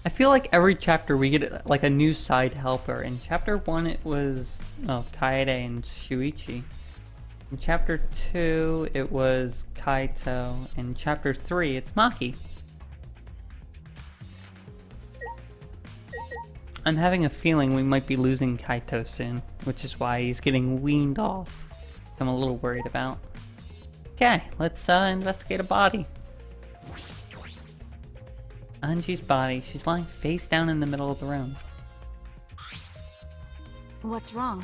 I feel like every chapter we get like a new side helper. In chapter 1 it was Kaede and Shuichi. In chapter 2 it was Kaito. In chapter 3 it's Maki. I'm having a feeling we might be losing Kaito soon, which is why he's getting weaned off. I'm a little worried about. Okay, let's investigate a body. Anji's body. She's lying face down in the middle of the room. What's wrong?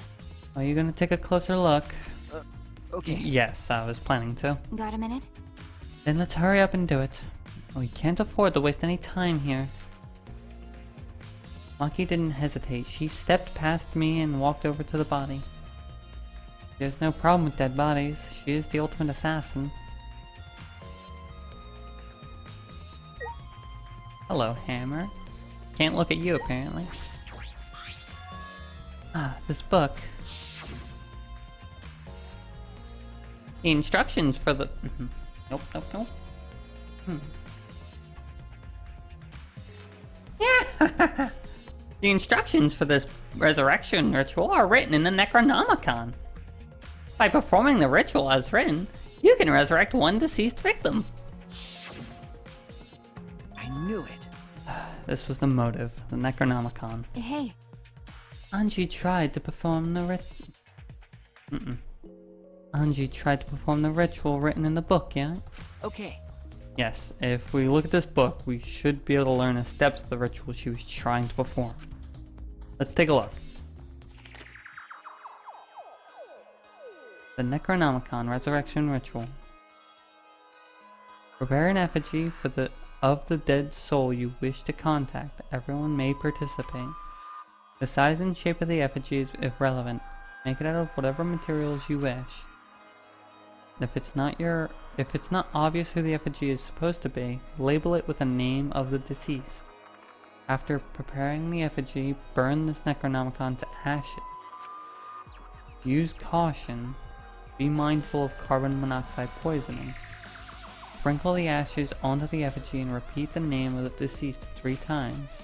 Are you gonna take a closer look? Okay. Yes, I was planning to. Got a minute? Then let's hurry up and do it. We can't afford to waste any time here. Maki didn't hesitate. She stepped past me and walked over to the body. She has no problem with dead bodies. She is the ultimate assassin. Hello, Hammer. Can't look at you, apparently. Ah, this book. The instructions for the... Nope. Yeah! The instructions for this resurrection ritual are written in the Necronomicon. By performing the ritual as written, you can resurrect one deceased victim. I knew it. This was the motive, the Necronomicon. Hey. Anji tried to perform the Anji tried to perform the ritual written in the book, yeah? Okay. Yes, if we look at this book, we should be able to learn the steps of the ritual she was trying to perform. Let's take a look. The Necronomicon Resurrection Ritual. Prepare an effigy of the dead soul you wish to contact. Everyone may participate. The size and shape of the effigy is irrelevant. Make it out of whatever materials you wish. If it's not obvious who the effigy is supposed to be, label it with a name of the deceased. After preparing the effigy, burn this Necronomicon to ashes. Use caution. Be mindful of carbon monoxide poisoning. Sprinkle the ashes onto the effigy and repeat the name of the deceased 3 times.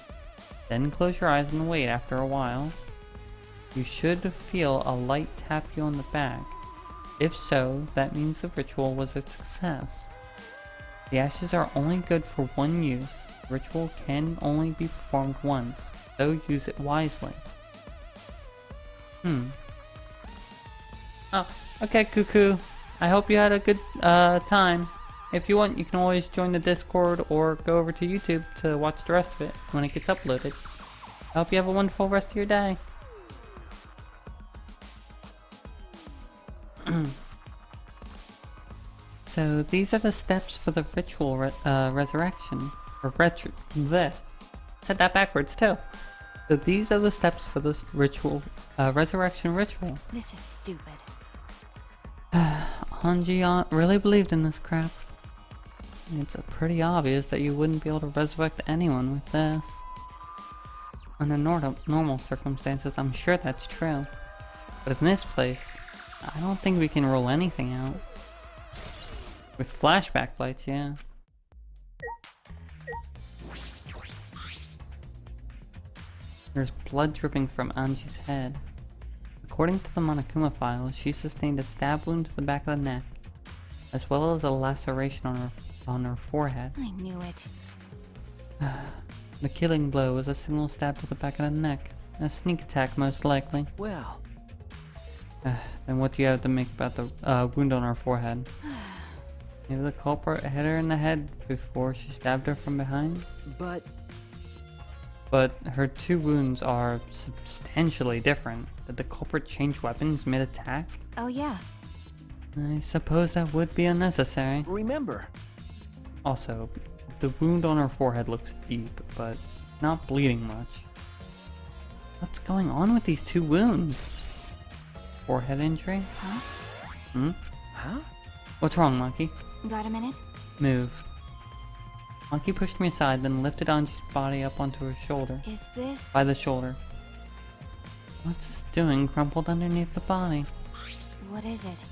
Then close your eyes and wait. After a while, you should feel a light tap you on the back. If so, that means the ritual was a success. The ashes are only good for one use. The ritual can only be performed once, so use it wisely. Oh, okay, Cuckoo. I hope you had a good time. If you want, you can always join the Discord or go over to YouTube to watch the rest of it when it gets uploaded. I hope you have a wonderful rest of your day. So these are the steps for the ritual resurrection. Or bleh. Said that backwards too. So these are the steps for this ritual, resurrection ritual. This is stupid. Hanji really believed in this crap. It's pretty obvious that you wouldn't be able to resurrect anyone with this. Under normal circumstances, I'm sure that's true. But in this place, I don't think we can roll anything out. With flashback lights, yeah. There's blood dripping from Anji's head. According to the Monokuma File, she sustained a stab wound to the back of the neck, as well as a laceration on her forehead. I knew it. The killing blow was a single stab to the back of the neck. A sneak attack, most likely. Well. Then what do you have to make about the wound on her forehead? Maybe the culprit hit her in the head before she stabbed her from behind? But her 2 wounds are substantially different. Did the culprit change weapons mid-attack? Oh yeah. I suppose that would be unnecessary. Remember. Also, the wound on her forehead looks deep, but not bleeding much. What's going on with these 2 wounds? Forehead injury? Huh? Huh? What's wrong, Monkey? Got a minute? Move. Monkey pushed me aside, then lifted Anji's body up onto her shoulder. Is this... By the shoulder. What's this doing crumpled underneath the body? What is it?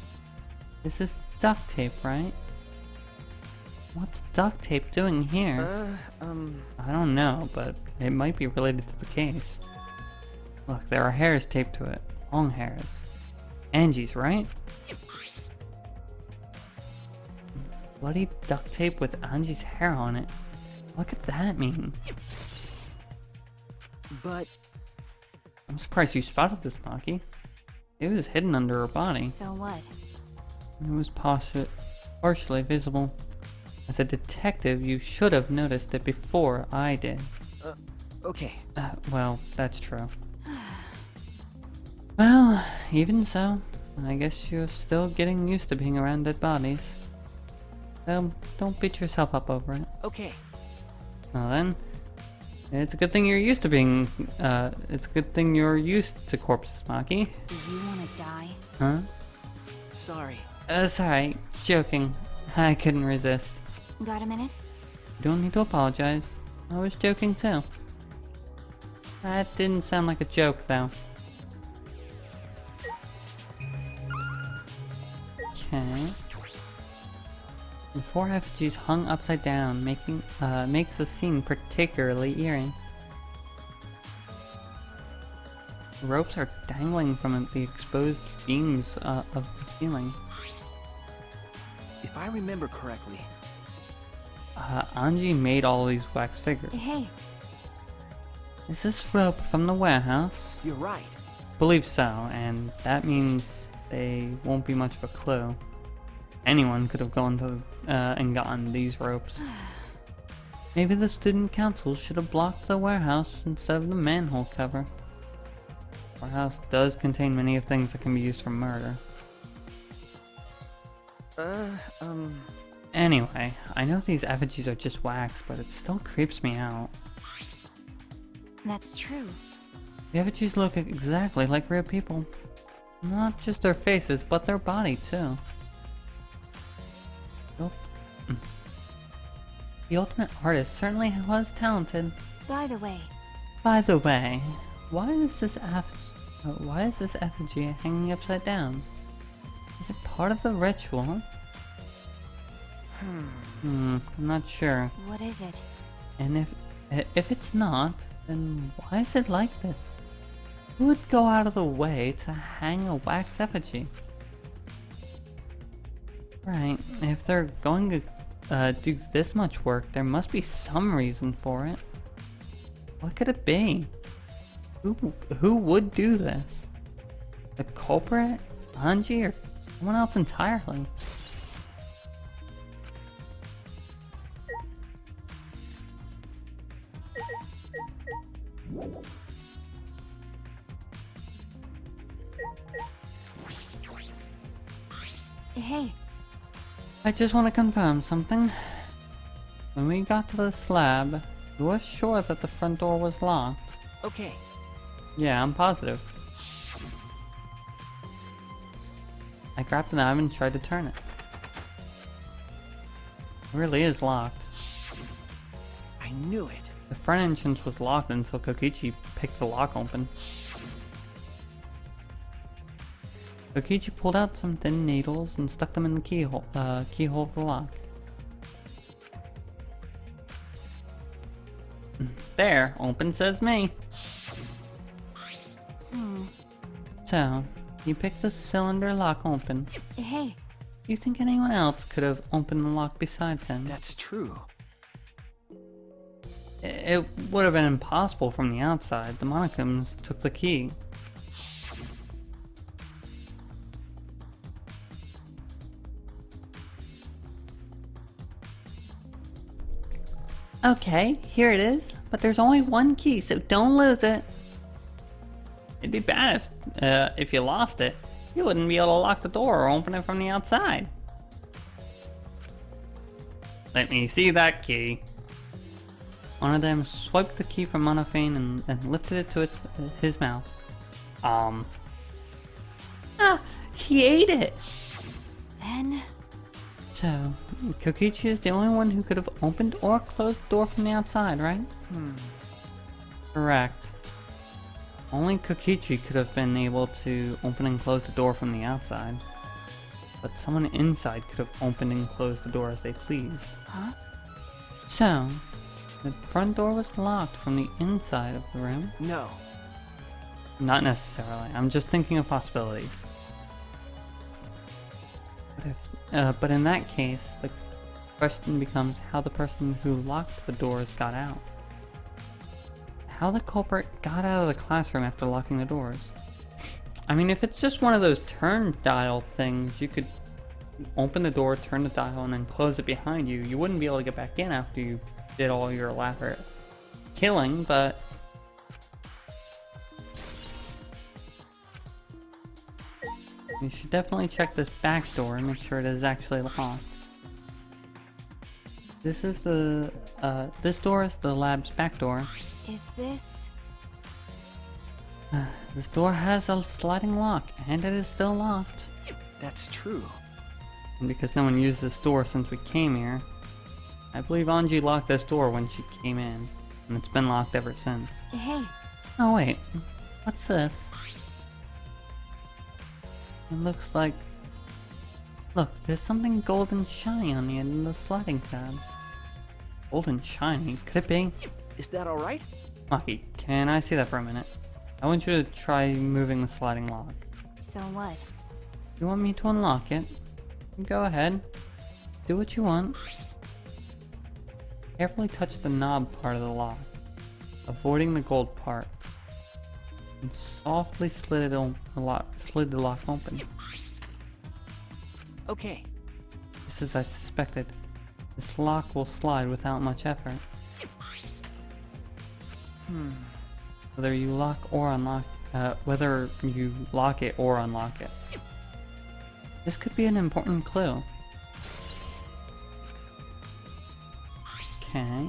This is duct tape, right? What's duct tape doing here? I don't know, but it might be related to the case. Look, there are hairs taped to it. Long hairs. Angie's, right? Bloody duct tape with Angie's hair on it. What could that mean? But I'm surprised you spotted this, Maki. It was hidden under her body. So what? It was partially visible. As a detective, you should have noticed it before I did. okay. Well, that's true. Well, even so, I guess you're still getting used to being around dead bodies. Don't beat yourself up over it. Okay. Well then, it's a good thing you're used to being, it's a good thing you're used to corpses, Maki. Do you want to die? Huh? Sorry. Sorry, joking. I couldn't resist. Got a minute? You don't need to apologize. I was joking too. That didn't sound like a joke though. Okay. The four effigies hung upside down, makes the scene particularly eerie. The ropes are dangling from the exposed beams of the ceiling. If I remember correctly. Anji made all these wax figures. Hey, Is this rope from the warehouse? You're right. Believe so, and that means they won't be much of a clue. Anyone could have gone to and gotten these ropes. Maybe the student council should have blocked the warehouse instead of the manhole cover. The warehouse does contain many of things that can be used for murder. Anyway, I know these effigies are just wax, but it still creeps me out. that's true. The effigies look exactly like real people. Not just their faces, but their body too. Oh. The ultimate artist certainly was talented. By the way, By the way, why is this effigy hanging upside down? Is it part of the ritual? I'm not sure. what is it? And if it's not, then why is it like this? Who would go out of the way to hang a wax effigy? Right, if they're going to do this much work, there must be some reason for it. What could it be? Who would do this? The culprit? Anji, or someone else entirely? Hey, I just want to confirm something. When we got to the slab, you were sure that the front door was locked. Okay. Yeah, I'm positive. I grabbed the knob and tried to turn it. It really is locked. I knew it. The front entrance was locked until Kokichi picked the lock open. Kokichi pulled out some thin needles and stuck them in the keyhole of the lock. There, open says me. So, you picked the cylinder lock open. hey, You think anyone else could have opened the lock besides him? That's true. It would have been impossible from the outside. The Monokumas took the key. Okay, here it is, but there's only one key, so don't lose it. It'd be bad if you lost it. You wouldn't be able to lock the door or open it from the outside. Let me see that key. One of them swiped the key from Monofane and lifted it to his mouth. He ate it! then So, Kokichi is the only one who could have opened or closed the door from the outside, right? Correct. Only Kokichi could have been able to open and close the door from the outside. but someone inside could have opened and closed the door as they pleased. Huh? So, the front door was locked from the inside of the room? No. Not necessarily. I'm just thinking of possibilities. But in that case, the question becomes how the person who locked the doors got out. How the culprit got out of the classroom after locking the doors. I mean, if it's just one of those turn dial things, you could open the door, turn the dial, and then close it behind you. You wouldn't be able to get back in after you did all your elaborate killing, but you should definitely check this back door and make sure it is actually locked. This is the, this door is the lab's back door. Is this... This door has a sliding lock, and it is still locked. That's true. And because no one used this door since we came here, I believe Anji locked this door when she came in, and it's been locked ever since. Hey, Oh wait, what's this? It looks like... Look, there's something golden shiny on the end of the sliding tab. Golden shiny? Could it be? Is that alright? Maki, can I see that for a minute? I want you to try moving the sliding lock. so what? You want me to unlock it? Go ahead. Do what you want. Carefully touch the knob part of the lock, avoiding the gold parts, and softly slid the lock open. Okay. Just as I suspected, this lock will slide without much effort. Whether you lock or unlock, whether you lock it or unlock it. This could be an important clue. Okay.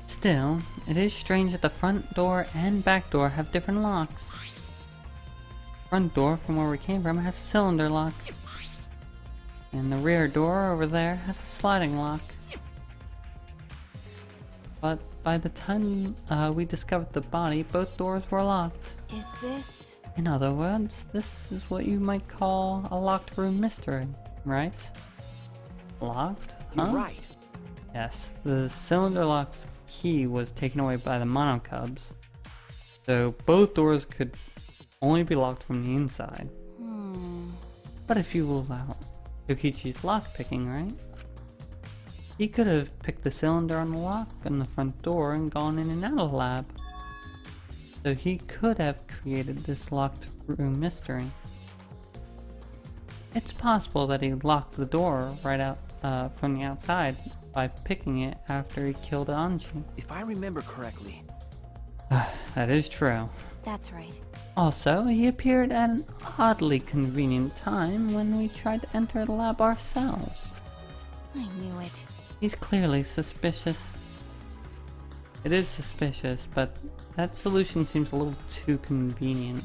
Still, it is strange that the front door and back door have different locks. Front door from where we came from has a cylinder lock. And the rear door over there has a sliding lock. But by the time we discovered the body, both doors were locked. Is this... In other words, this is what you might call a locked room mystery, right? Locked? You're Huh? right. Yes, the cylinder lock's key was taken away by the Monokubs, so both doors could only be locked from the inside. But if you allow Kokichi's lockpicking, right? He could have picked the cylinder on the lock on the front door and gone in and out of the lab. So he could have created this locked room mystery. It's possible that he locked the door right out from the outside by picking it after he killed Anji. If I remember correctly. That is true. That's right. Also, he appeared at an oddly convenient time when we tried to enter the lab ourselves. I knew it. He's clearly suspicious. It is suspicious, but that solution seems a little too convenient.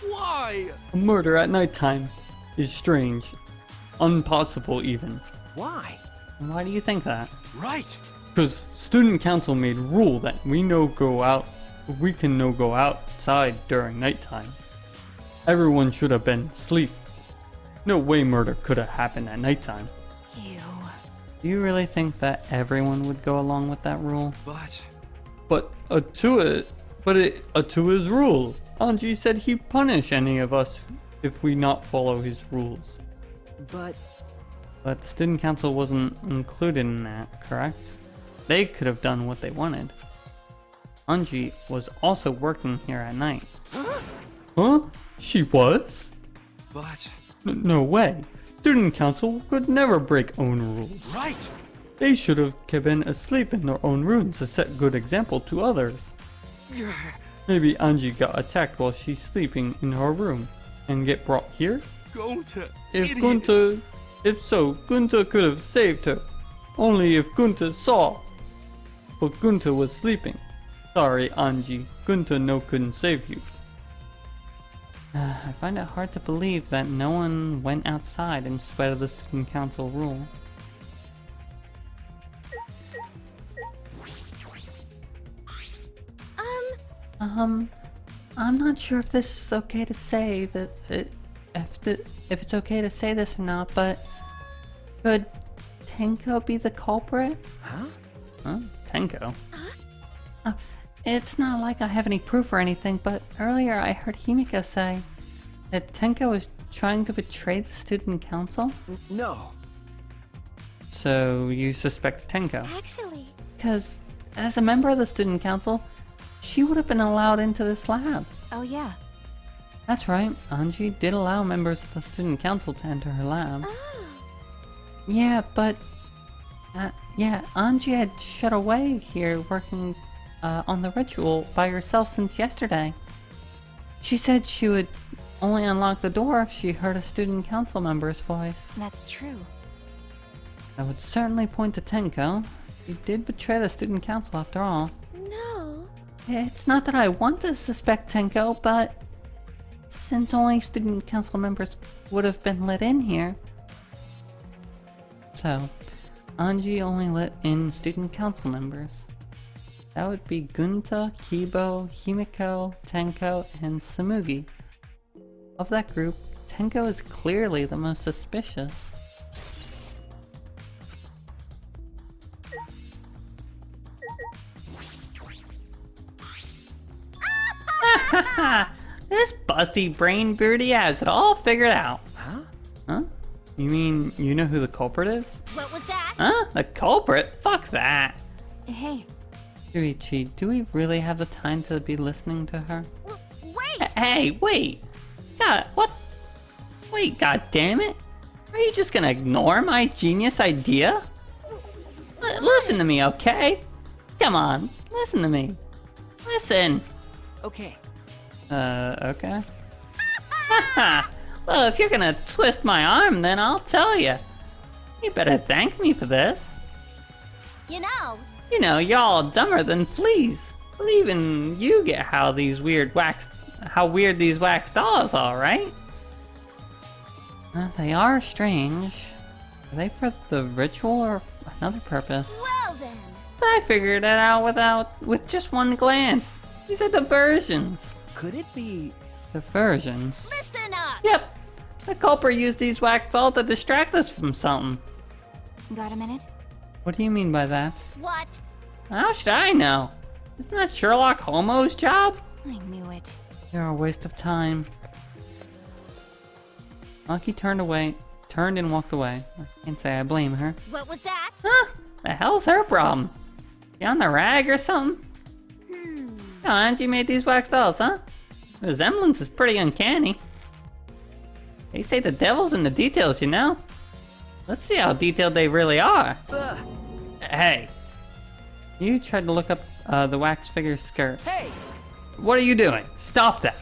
Why? A murder at nighttime is strange. Impossible even. Why? Why do you think that? Right. Because student council made a rule that we can no go outside during nighttime. Everyone should have been asleep. No way murder could have happened at nighttime. Ew. Do you really think that everyone would go along with that rule? But To his rule. Anji said he'd punish any of us if we not follow his rules. But But the student council wasn't included in that, correct? They could have done what they wanted. Anji was also working here at night. Huh? She was? No way. Student council could never break own rules. right. They should have been asleep in their own rooms to set good example to others. Maybe Anji got attacked while she's sleeping in her room and get brought here? If so, Gunta could have saved her. Only if Gunta saw. But Gunta was sleeping. Sorry, Anji. Gunta couldn't save you. I find it hard to believe that no one went outside in spite of the student council rule. I'm not sure if this is okay to say that if it's okay to say this or not, but could Tenko be the culprit? Huh? Huh? Tenko? It's not like I have any proof or anything, but earlier I heard Himiko say that Tenko was trying to betray the student council. No. So you suspect Tenko? Actually, Because as a member of the student council, she would have been allowed into this lab. oh yeah. That's right, Anji did allow members of the student council to enter her lab. Yeah, but Anji had shut away here working on the ritual by herself since yesterday. She said she would only unlock the door if she heard a student council member's voice. That's true. That would certainly point to Tenko. She did betray the student council after all. No. It's not that I want to suspect Tenko, but since only student council members would have been let in here. So, Anji only let in student council members. That would be Gunta, Kibo, Himiko, Tenko, and Samugi. Of that group, Tenko is clearly the most suspicious. This busty brain birdie has it all figured out. Huh? Huh? You mean you know who the culprit is? What was that? Huh? The culprit? Fuck that. Hey, Yuichi, do we really have the time to be listening to her? wait! Hey, wait! God, what? Wait, god damn it! Are you just gonna ignore my genius idea? Listen to me, okay? Come on, listen to me. Listen. Okay. Okay. Well, if you're gonna twist my arm, then I'll tell you. You better thank me for this. You know, y'all dumber than fleas. But even you get how weird these wax dolls are, right? They are strange. Are they for the ritual or another purpose? well then. But I figured it out with just one glance. These are diversions. Could it be? Diversions? Listen up! Yep. The culprit used these wax dolls to distract us from something. Got a minute? What do you mean by that? What? How should I know? Isn't that Sherlock Holmes' job? I knew it. You're a waste of time. Maki turned and walked away. I can't say I blame her. What was that? Huh? The hell's her problem? She on the rag or something? Oh, Angie made these wax dolls, huh? The resemblance is pretty uncanny. They say the devil's in the details, you know? Let's see how detailed they really are. Hey. You tried to look up the wax figure's skirt. Hey! What are you doing? Stop that.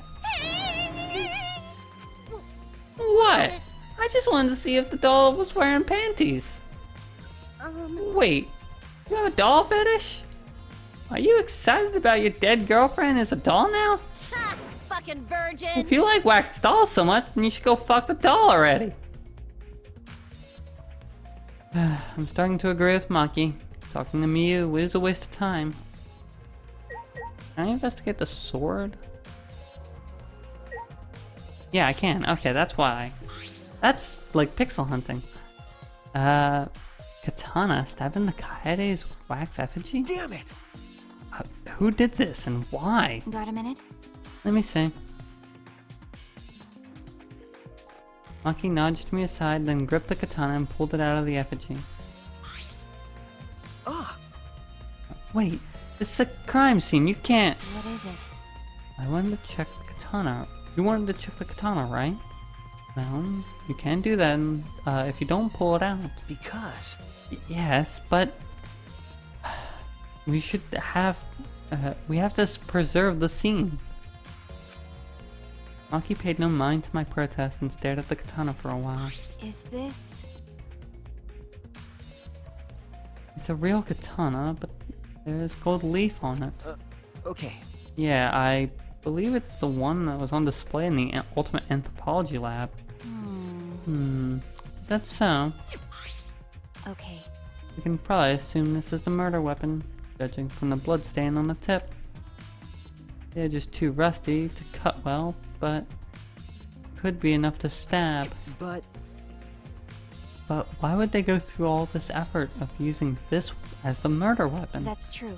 What? I just wanted to see if the doll was wearing panties. Wait, you have a doll fetish? Are you excited about your dead girlfriend as a doll now? Ha! Fucking virgin! If you like wax dolls so much, then you should go fuck the doll already. I'm starting to agree with Maki. Talking to Miyu is a waste of time. Can I investigate the sword? Yeah, I can. Okay, that's why. That's like pixel hunting. Katana stabbed in the Kaede's wax effigy? Damn it! Who did this and why? Got a minute? Let me see. Maki nudged me aside, then gripped the katana and pulled it out of the effigy. Ah! Wait, this is a crime scene. You can't. What is it? I wanted to check the katana. You wanted to check the katana, right? Well, you can do that if you don't pull it out. Because... Yes, but we should have. We have to preserve the scene. Maki paid no mind to my protest and stared at the katana for a while. Is this... It's a real katana, but there's gold leaf on it. Okay. Yeah, I believe it's the one that was on display in the Ultimate Anthropology Lab. Is that so? Okay. We can probably assume this is the murder weapon, judging from the blood stain on the tip. They're just too rusty to cut well, but could be enough to stab. But But why would they go through all this effort of using this as the murder weapon? That's true.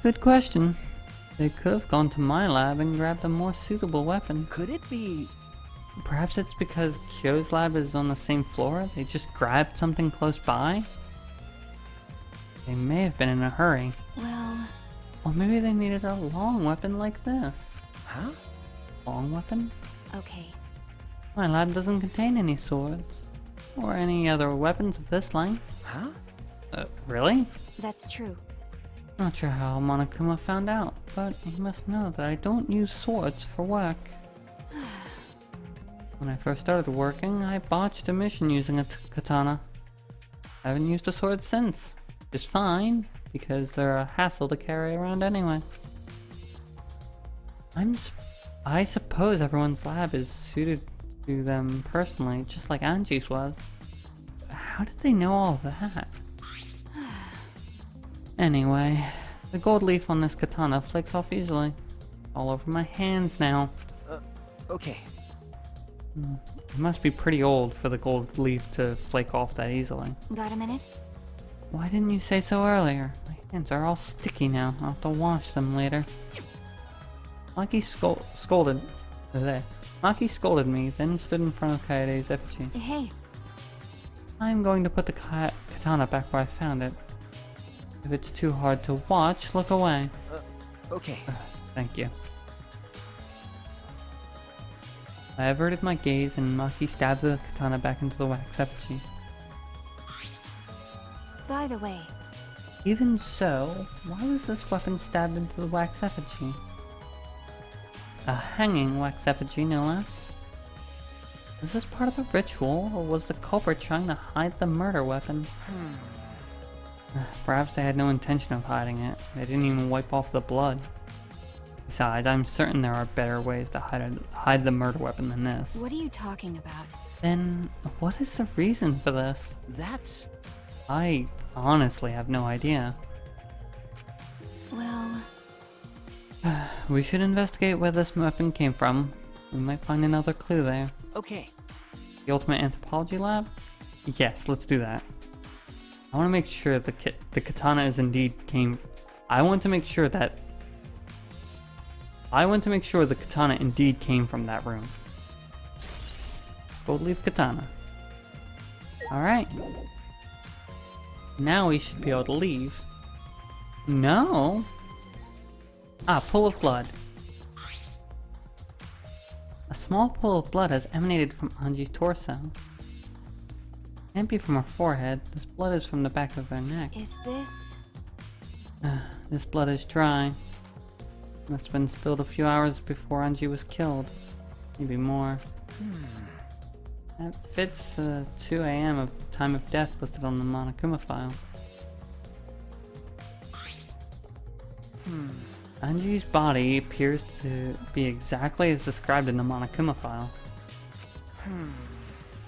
Good question. They could have gone to my lab and grabbed a more suitable weapon. could it be? Perhaps it's because Kyo's lab is on the same floor. They just grabbed something close by. They may have been in a hurry. Well, Or maybe they needed a long weapon like this. Huh? Long weapon? okay. My lab doesn't contain any swords. Or any other weapons of this length. Huh? Really? That's true. Not sure how Monokuma found out, but he must know that I don't use swords for work. When I first started working, I botched a mission using a katana. I haven't used a sword since. It's fine, because they're a hassle to carry around anyway. I suppose everyone's lab is suited to them personally, just like Angie's was. How did they know all that? Anyway, the gold leaf on this katana flakes off easily. All over my hands now. Okay. It must be pretty old for the gold leaf to flake off that easily. Got a minute? Why didn't you say so earlier? My hands are all sticky now. I'll have to wash them later. Maki scolded me, then stood in front of Kaede's effigy. Hey, I'm going to put the katana back where I found it. If it's too hard to watch, look away. Okay. Thank you. I averted my gaze and Maki stabbed the katana back into the wax effigy. by the way, Even so, why was this weapon stabbed into the wax effigy? A hanging wax effigy, no less. Was this part of a ritual, or was the culprit trying to hide the murder weapon? Perhaps they had no intention of hiding it. They didn't even wipe off the blood. Besides, I'm certain there are better ways to hide the murder weapon than this. what are you talking about? Then, what is the reason for this? That's... I honestly have no idea. Well, We should investigate where this weapon came from. We might find another clue there. Okay. The Ultimate Anthropology Lab? Yes, let's do that. I want to make sure the katana is indeed I want to make sure the katana indeed came from that room. Gold leaf katana. Alright. Now we should be able to leave. No! Ah, pool of blood. A small pool of blood has emanated from Anji's torso. Can't be from her forehead. This blood is from the back of her neck. is this... This blood is dry. Must have been spilled a few hours before Anji was killed. Maybe more. That fits 2 a.m. of time of death listed on the Monokuma file. Anji's body appears to be exactly as described in the Monokuma file.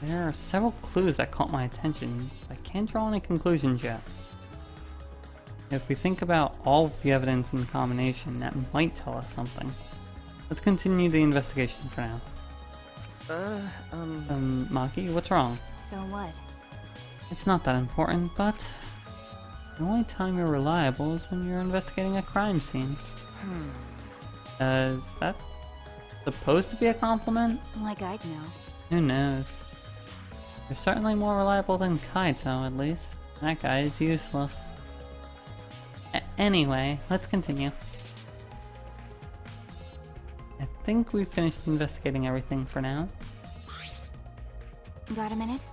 There are several clues that caught my attention, but I can't draw any conclusions yet. If we think about all of the evidence in combination, that might tell us something. Let's continue the investigation for now. Maki, what's wrong? So what? It's not that important, but the only time you're reliable is when you're investigating a crime scene. Is that supposed to be a compliment? Like I'd know. Who knows? You're certainly more reliable than Kaito, at least. That guy is useless. Anyway, let's continue. I think we've finished investigating everything for now. Got a minute?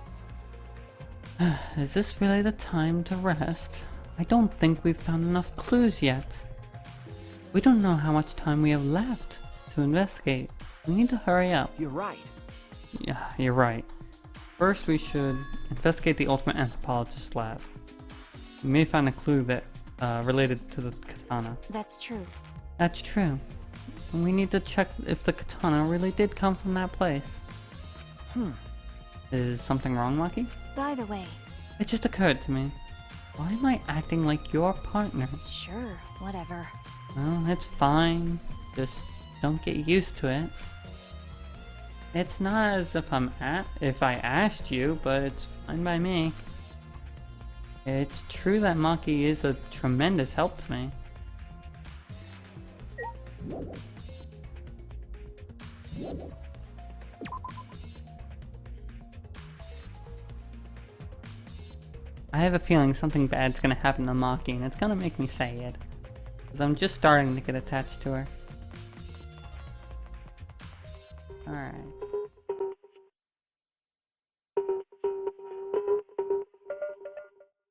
Is this really the time to rest? I don't think we've found enough clues yet. We don't know how much time we have left to investigate. We need to hurry up. You're right. Yeah, you're right. First, we should investigate the Ultimate Anthropologist lab. We may find a clue that related to the katana. That's true. That's true. And we need to check if the katana really did come from that place. Is something wrong, Maki? By the way, It just occurred to me. Why am I acting like your partner? sure, whatever. Well, it's fine. Just don't get used to it. It's not as if if I asked you, but it's fine by me. It's true that Maki is a tremendous help to me. I have a feeling something bad's gonna happen to Maki, and it's gonna make me sad. Because I'm just starting to get attached to her. Alright.